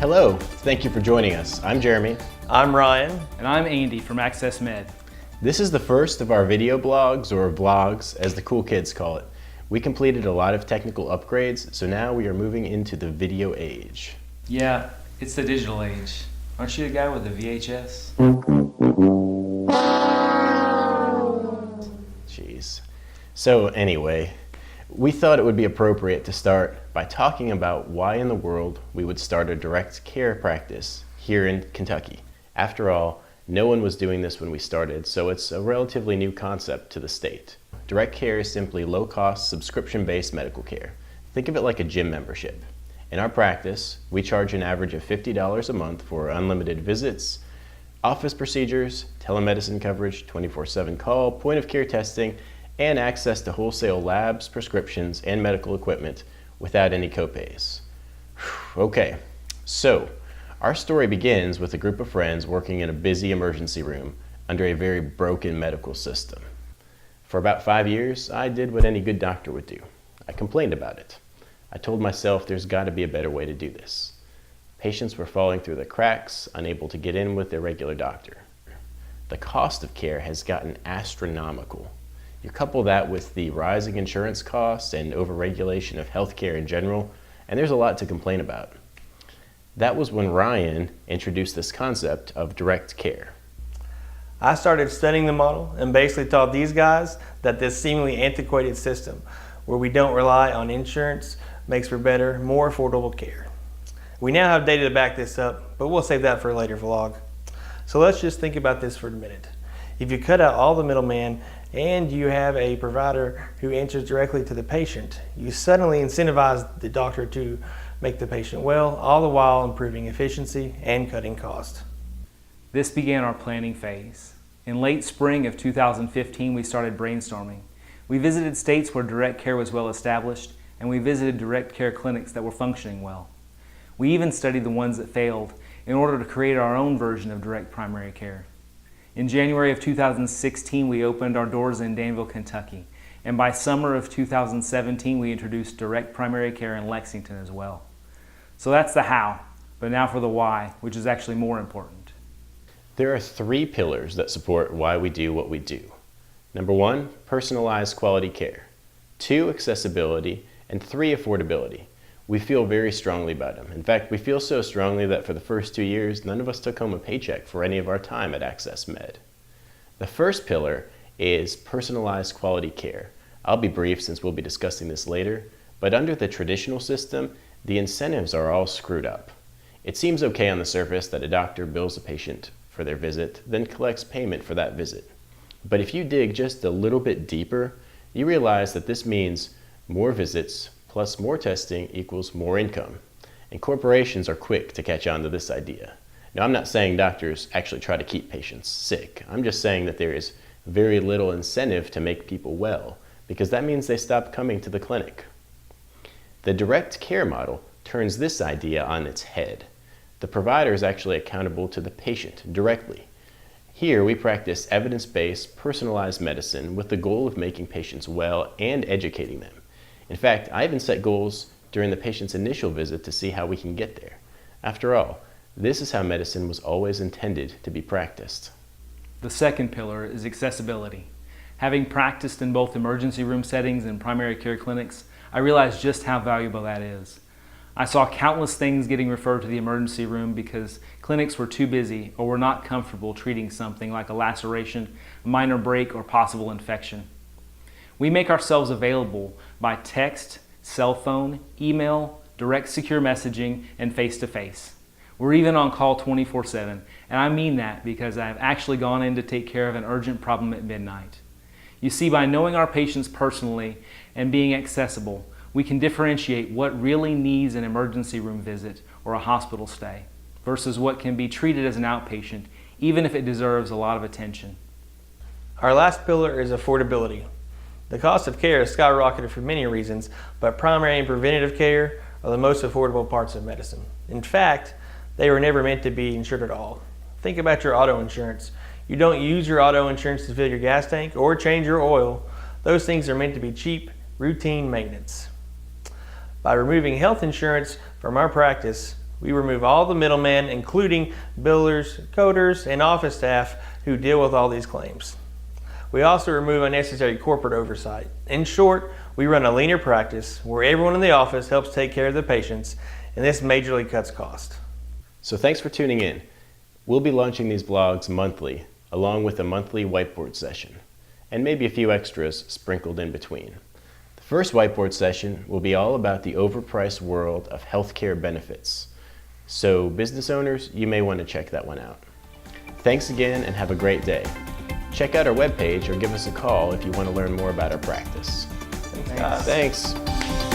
Hello, thank you for joining us. I'm Jeremy. I'm Ryan. And I'm Andy from Access Med. This is the first of our video blogs, or vlogs as the cool kids call it. We completed a lot of technical upgrades, so now we are moving into the video age. Yeah, it's the digital age. Aren't you the guy with the VHS? Jeez. So anyway, we thought it would be appropriate to start by talking about why in the world we would start a direct care practice here in Kentucky. After all, no one was doing this when we started, so it's a relatively new concept to the state. Direct care is simply low-cost, subscription-based medical care. Think of it like a gym membership. In our practice, we charge an average of $50 a month for unlimited visits, office procedures, telemedicine coverage, 24/7 call, point-of-care testing, and access to wholesale labs, prescriptions, and medical equipment without any copays. Okay, so our story begins with a group of friends working in a busy emergency room under a very broken medical system. For about 5 years, I did what any good doctor would do. I complained about it. I told myself there's got to be a better way to do this. Patients were falling through the cracks, unable to get in with their regular doctor. The cost of care has gotten astronomical. You couple that with the rising insurance costs and overregulation of healthcare in general, and there's a lot to complain about. That was when Ryan introduced this concept of direct care. I started studying the model and basically taught these guys that this seemingly antiquated system, where we don't rely on insurance, makes for better, more affordable care. We now have data to back this up, but we'll save that for a later vlog. So let's just think about this for a minute. If you cut out all the middleman and you have a provider who answers directly to the patient, you suddenly incentivize the doctor to make the patient well, all the while improving efficiency and cutting cost. This began our planning phase. In late spring of 2015, we started brainstorming. We visited states where direct care was well established, and we visited direct care clinics that were functioning well. We even studied the ones that failed in order to create our own version of direct primary care. In January of 2016, we opened our doors in Danville, Kentucky, and by summer of 2017, we introduced direct primary care in Lexington as well. So that's the how, but now for the why, which is actually more important. There are 3 pillars that support why we do what we do. Number 1, personalized quality care. 2, accessibility, and 3, affordability. We feel very strongly about them. In fact, we feel so strongly that for the first 2 years, none of us took home a paycheck for any of our time at Access Med. The first pillar is personalized quality care. I'll be brief since we'll be discussing this later, but under the traditional system, the incentives are all screwed up. It seems okay on the surface that a doctor bills a patient for their visit, then collects payment for that visit. But if you dig just a little bit deeper, you realize that this means more visits plus more testing equals more income. And corporations are quick to catch on to this idea. Now, I'm not saying doctors actually try to keep patients sick. I'm just saying that there is very little incentive to make people well, because that means they stop coming to the clinic. The direct care model turns this idea on its head. The provider is actually accountable to the patient directly. Here, we practice evidence-based, personalized medicine with the goal of making patients well and educating them. In fact, I even set goals during the patient's initial visit to see how we can get there. After all, this is how medicine was always intended to be practiced. The second pillar is accessibility. Having practiced in both emergency room settings and primary care clinics, I realized just how valuable that is. I saw countless things getting referred to the emergency room because clinics were too busy or were not comfortable treating something like a laceration, a minor break, or possible infection. We make ourselves available by text, cell phone, email, direct secure messaging, and face-to-face. We're even on call 24/7, and I mean that because I've actually gone in to take care of an urgent problem at midnight. You see, by knowing our patients personally and being accessible, we can differentiate what really needs an emergency room visit or a hospital stay versus what can be treated as an outpatient, even if it deserves a lot of attention. Our last pillar is affordability. The cost of care has skyrocketed for many reasons, but primary and preventative care are the most affordable parts of medicine. In fact, they were never meant to be insured at all. Think about your auto insurance. You don't use your auto insurance to fill your gas tank or change your oil. Those things are meant to be cheap, routine maintenance. By removing health insurance from our practice, We remove all the middlemen, including billers, coders, and office staff who deal with all these claims. We also remove unnecessary corporate oversight. In short, we run a leaner practice where everyone in the office helps take care of the patients, and this majorly cuts cost. So thanks for tuning in. We'll be launching these blogs monthly, along with a monthly whiteboard session, and maybe a few extras sprinkled in between. The first whiteboard session will be all about the overpriced world of healthcare benefits. So business owners, you may want to check that one out. Thanks again and have a great day. Check out our webpage or give us a call if you want to learn more about our practice. Thanks. Thanks.